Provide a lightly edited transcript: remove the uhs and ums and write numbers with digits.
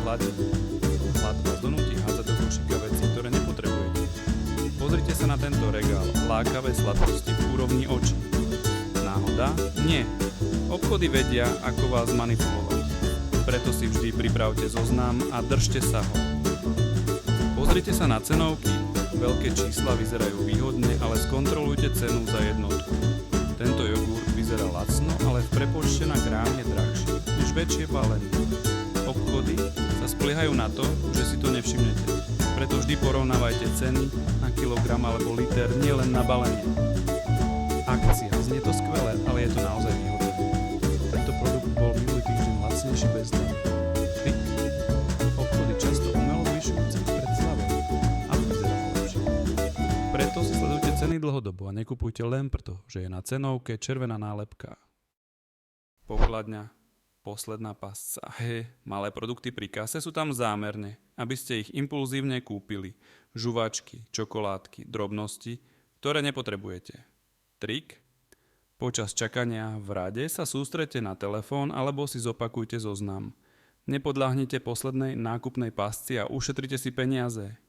zladení. Hlad vás donúti hádzať do košíka veci, ktoré nepotrebujete. Pozrite sa na tento regál, lákavé sladkosti v úrovni očí. Náhoda? Nie. Obchody vedia, ako vás manipulovať. Preto si vždy pripravte zoznam a držte sa ho. Pozrite sa na cenovky. Veľké čísla vyzerajú výhodne, ale skontrolujte cenu za jednotku. Tento jogurt vyzerá lacno, ale v prepočte na grám je drahší než väčšie balenie. Obchody sa spliehajú na to, že si to nevšimnete. Preto vždy porovnávajte ceny na kilogram alebo liter, nielen na balenie. Akcia, znie to skvelé, ale je to naozaj výhodné. Tento produkt bol minulý týždeň lacnejší bez daní. Trik. Obchody často umelo zvyšujú ceny pred slávou, aby vyzeralo lepšie. Preto si sledujte ceny dlhodobo a nekupujte len preto, že je na cenovke červená nálepka. Pokladňa. Posledná pasca. Malé produkty pri kase sú tam zámerne, aby ste ich impulzívne kúpili. Žuvačky, čokoládky, drobnosti, ktoré nepotrebujete. Trik. Počas čakania v rade sa sústreďte na telefón alebo si zopakujte zoznam. Nepodľahnite poslednej nákupnej pasci a ušetrite si peniaze.